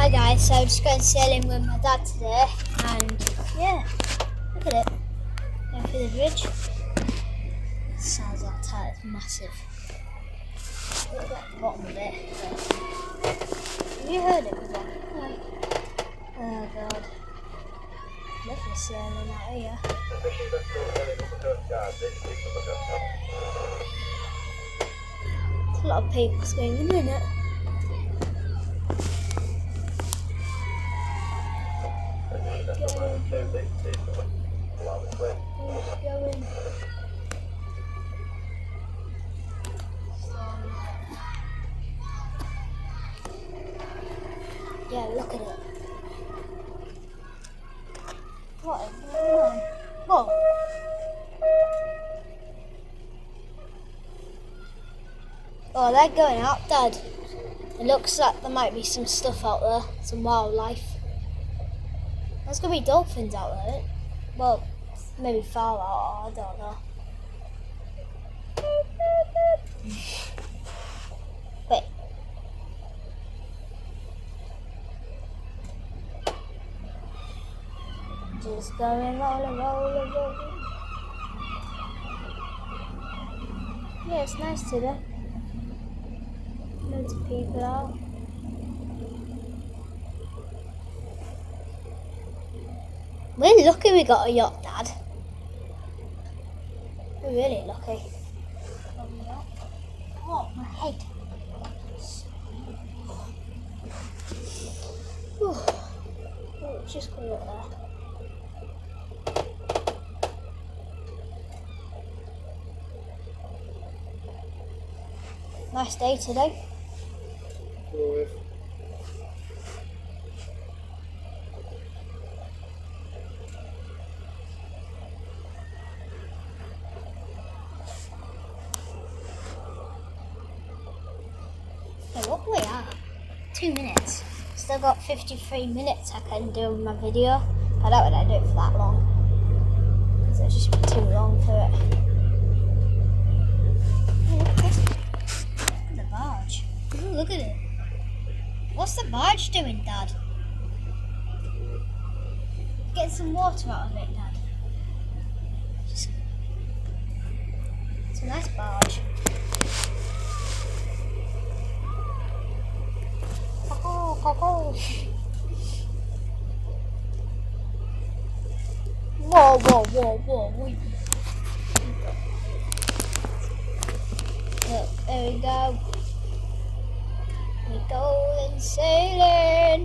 Hi guys, so I'm just going sailing with my dad today, and yeah, look at it, going through the bridge. Sounds like that, it's massive. Look at the bottom of it. Have you heard it before? No. Oh god. Lovely sailing out here. There's a lot of people swimming in it. Going. Yeah, look at it. What is going on? Whoa. Oh, they're going out, Dad. It looks like there might be some stuff out there, some wildlife. There's going to be dolphins out there. Well, maybe far out, I don't know. Wait. Just going rolling. Yeah, it's nice today. Loads of people out. We're lucky we got a yacht, Dad. We're really lucky. Oh, my head. Oh, just go up there. Nice day today. Good. Okay, what we are? 2 minutes. Still got 53 minutes I can do my video. I don't want to do it for that long, because it'll just be too long for it. Oh, look at the barge. Ooh, look at it. What's the barge doing, Dad? Get some water out of it, Dad. It's a nice barge. Whoa. Look, there we go. We're going sailing.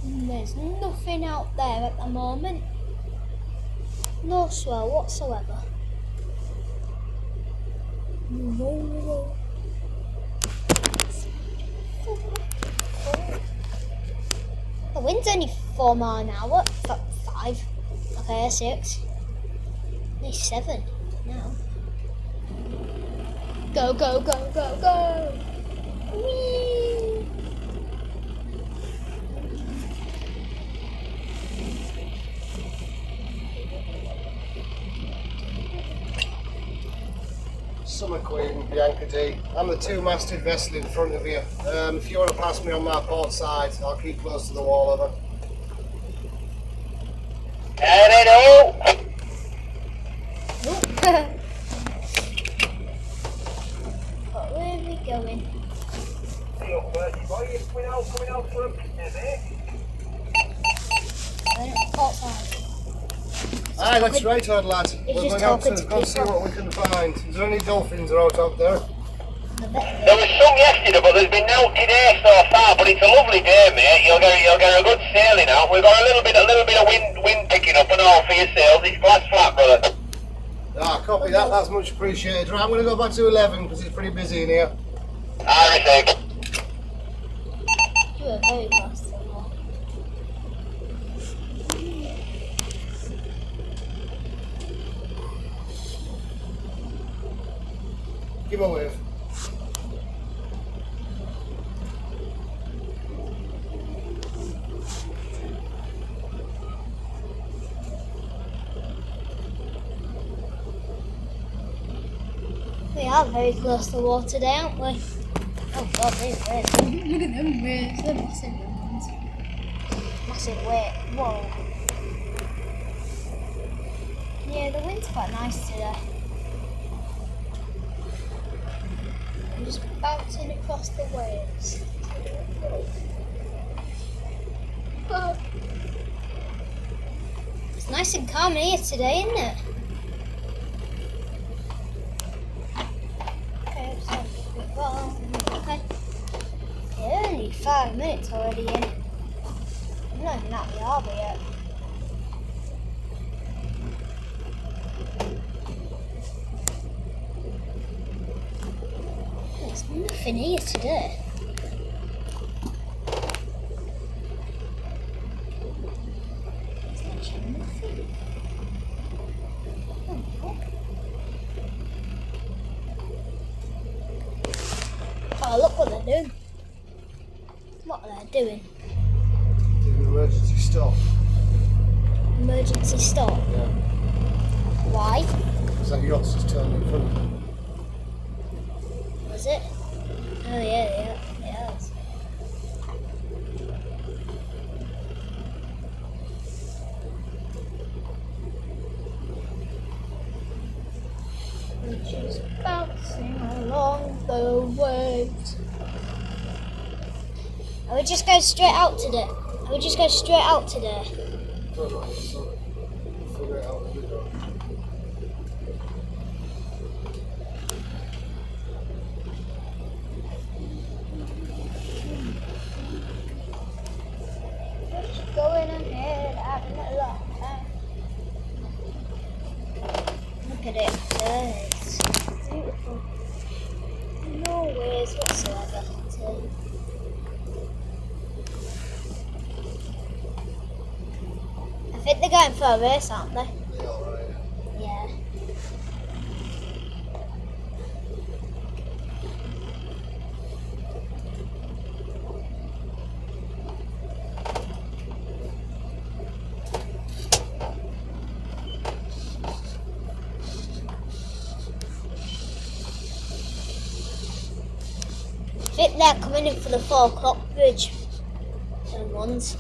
There's nothing out there at the moment. No swell whatsoever. No. The wind's only 4 miles an hour. 5. Okay, 6. Only 7 now. Go. Whee! Summer Queen, Bianca D. I'm the 2-masted vessel in front of you. If you want to pass me on my port side, I'll keep close to the wall of it. Oh. But where are we going? Port side. Aye, that's right, old lad. We're just going out talking to to go see people. what we can find. Is there any dolphins out there? I bet There was some yesterday, but there's been no today so far. But it's a lovely day, mate. You'll get a good sailing out. We've got a little bit of wind picking up and all for your sails. It's glass flat, brother. Ah, copy that. That's much appreciated. Right, I'm going to go back to 11 because it's pretty busy in here. I receive. you were very close to the wall. Give a wave. We are very close to the wall today, aren't we? Oh god, these waves. Look at them waves. They're massive ones. Massive wave. Whoa. Yeah, the wind's quite nice today. I'm just bouncing across the waves. Oh. It's nice and calm here today, isn't it? Okay, let's have a quick walk. Okay. Yeah, only 5 minutes already in. I'm not even at the harbour yet. There's nothing here today. There's actually nothing. Oh, no. Oh, look what they're doing. What are they doing? Do an emergency stop. Emergency stop. Yeah. Why? Because that yacht's just turned in front of them. Was it? Oh yeah, it has. We're just bouncing along the waves. Are we just going straight out today? Are we just going straight out today? Don't know, so figure it out as we go. We're just going ahead, having a lot of fun. Look at it, it's beautiful. No waves whatsoever. I think they're going for a race, aren't they? Yeah, alright. Yeah. I think they're coming in for the 4 o'clock bridge. Them ones.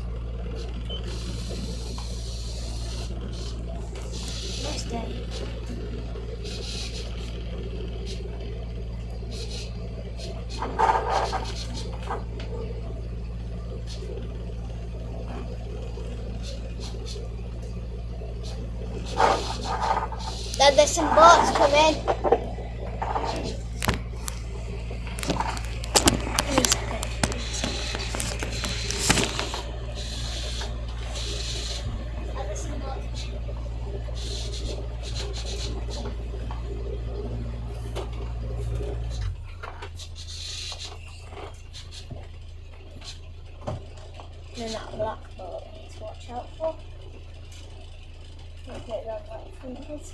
Nice day. Then there's some boats coming. And that black boat we need to watch out for. Look at that black fingers.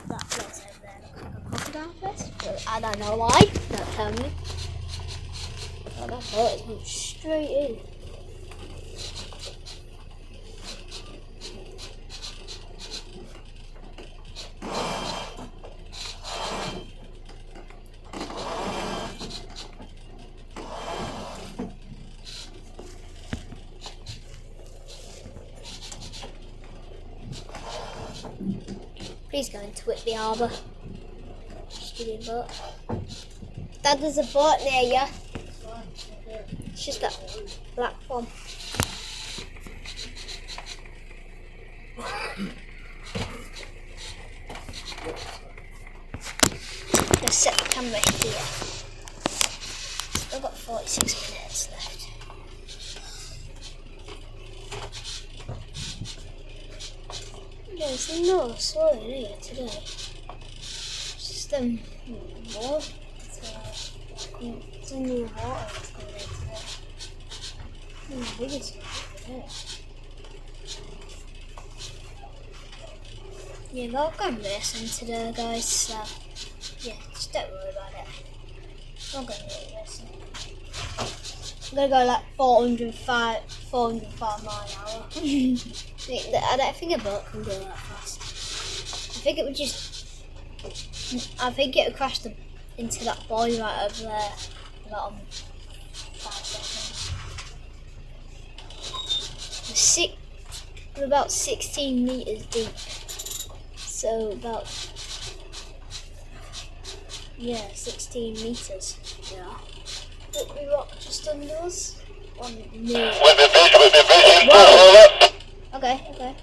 That place over there looks like a crocodile fish, but I don't know why. Don't tell me. Oh, that boat is going straight in. Please go into Whitby Harbour. Just give me a boat. Dad, there's a boat near you. It's just that black one. Let's set the camera here. Still got 46 minutes left. There's no soil here today. It's just water. It's a new water that's coming in today. The biggest one today. Yeah, we're going racing today, guys, so yeah, just don't worry about it. I'm going to go racing. I'm going to go like 405 miles an hour. I don't think a boat can go that fast. I think it would just I think it crashed into that boy right over there. About 5 seconds. We're about 16 meters deep. So about 16 meters. Yeah. Look, we rock just under us. On near. With the bridge, over. Okay.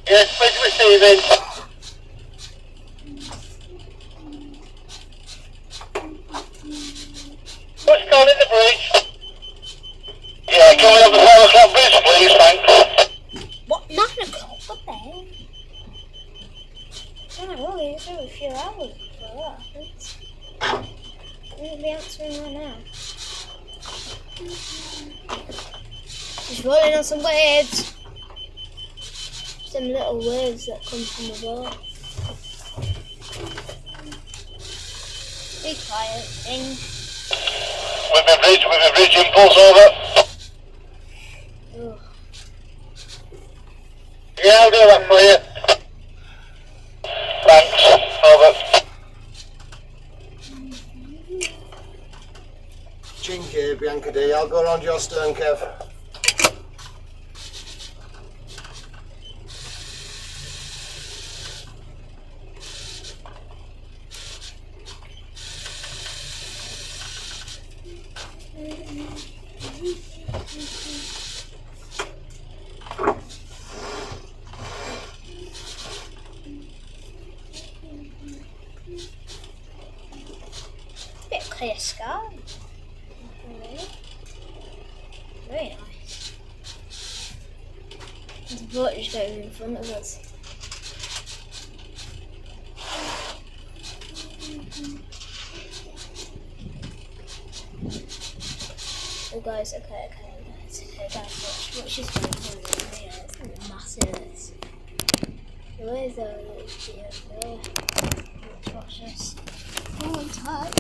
Yes, bridge receiving. What's going in the bridge? Yeah, can we have the 4 o'clock bridge, please, thanks. What? 9 o'clock? What the hell? Don't worry, it's only a few hours before that happens. We won't be answering right now. Just rolling on some waves. Some little waves that come from the boat. Be quiet, thing. With the bridge impulse, over. Ugh. Yeah, I'll do that for you. Thanks, over. Chinky, Bianca D. I'll go around your stern, Kev. Bit of clear sky. Very nice. The boat just going in front of us. Oh guys, okay guys, watch this one. Yeah, it's gonna be massive. This. Where's the video? Watch this. Oh, I'm tired.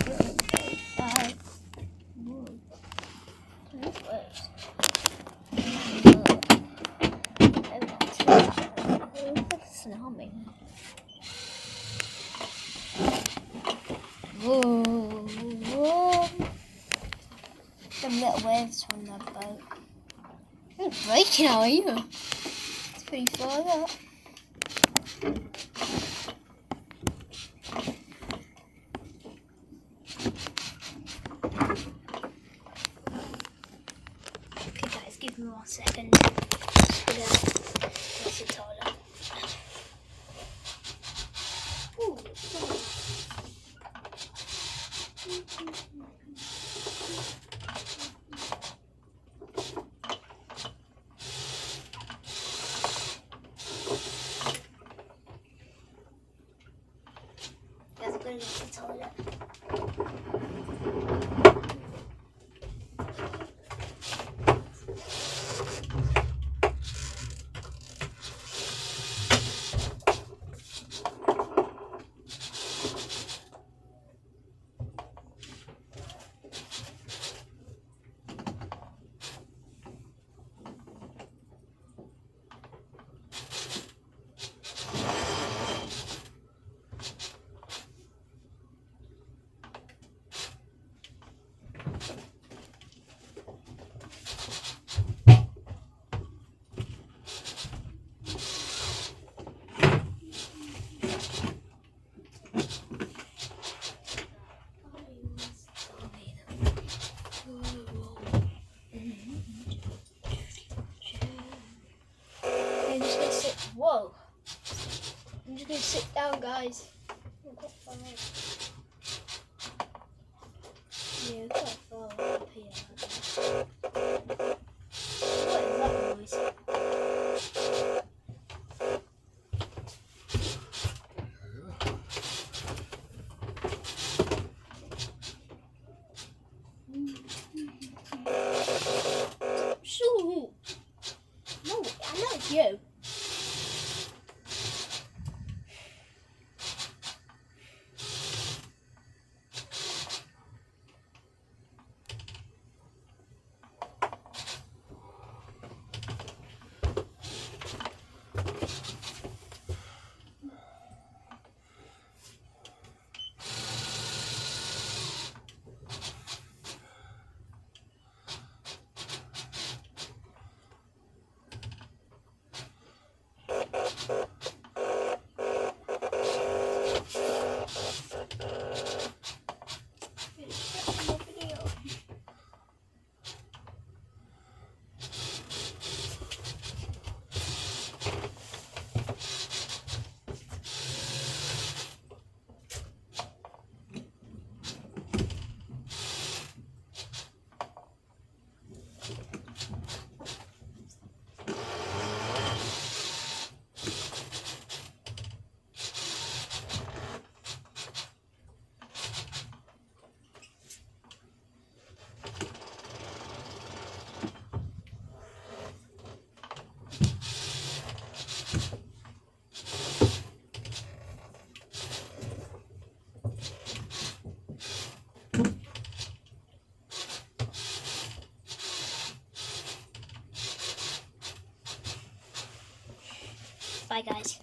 Tsunami. Whoa. Some little waves on that boat. You're breaking out, are you? It's pretty far up. Okay guys, give me 1 second. That's the toilet. Ooh. Guys, I'm going to the toilet. Whoa. I'm just going to sit down, guys. Yeah, we've got to fall up here. What is that noise? Shoo! No, I know it's you. Bye, guys.